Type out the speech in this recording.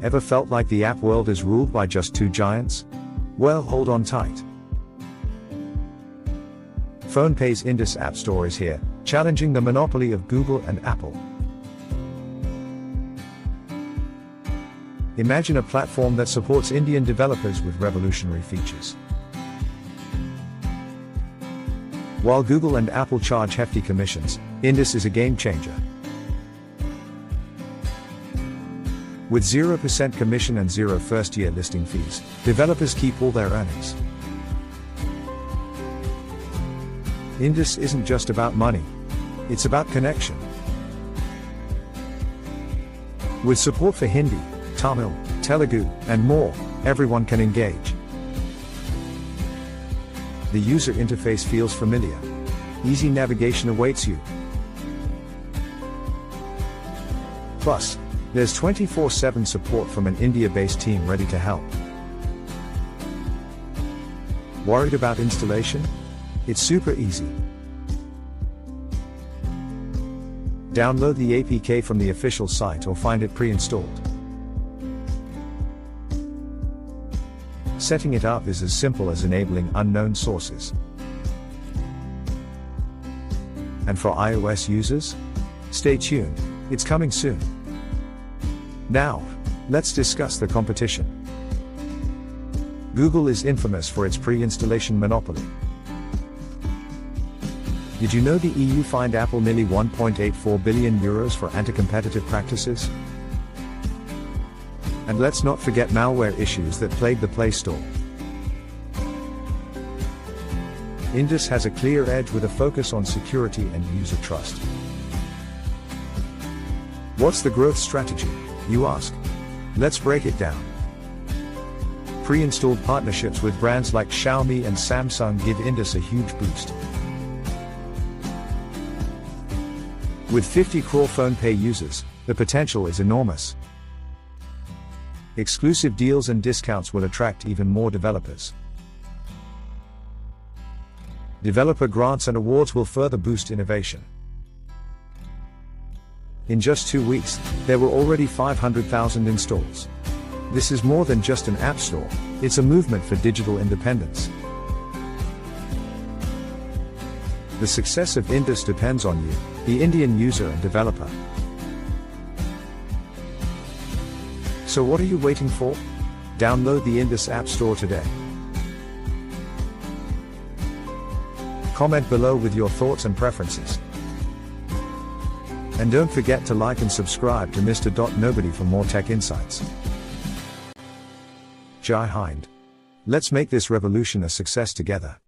Ever felt like the app world is ruled by just two giants? Well, hold on tight. PhonePe's Indus App Store is here, challenging the monopoly of Google and Apple. Imagine a platform that supports Indian developers with revolutionary features. While Google and Apple charge hefty commissions, Indus is a game changer. With 0% commission and zero first-year listing fees, developers keep all their earnings. Indus isn't just about money, it's about connection. With support for Hindi, Tamil, Telugu, and more, everyone can engage. The user interface feels familiar. Easy navigation awaits you. Plus, there's 24/7 support from an India-based team ready to help. Worried about installation? It's super easy. Download the APK from the official site or find it pre-installed. Setting it up is as simple as enabling unknown sources. And for iOS users? Stay tuned, it's coming soon. Now, let's discuss the competition. Google is infamous for its pre-installation monopoly. Did you know the EU fined Apple nearly €1.84 billion for anti-competitive practices? And let's not forget malware issues that plague the Play Store. Indus has a clear edge with a focus on security and user trust. What's the growth strategy, you ask? Let's break it down. Pre-installed partnerships with brands like Xiaomi and Samsung give Indus a huge boost. With 50 crore PhonePe users, the potential is enormous. Exclusive deals and discounts will attract even more developers. Developer grants and awards will further boost innovation. In just 2 weeks, there were already 500,000 installs. This is more than just an app store, it's a movement for digital independence. The success of Indus depends on you, the Indian user and developer. So what are you waiting for? Download the Indus App Store today. Comment below with your thoughts and preferences. And don't forget to like and subscribe to Mr. Nobody for more tech insights. Jai Hind. Let's make this revolution a success together.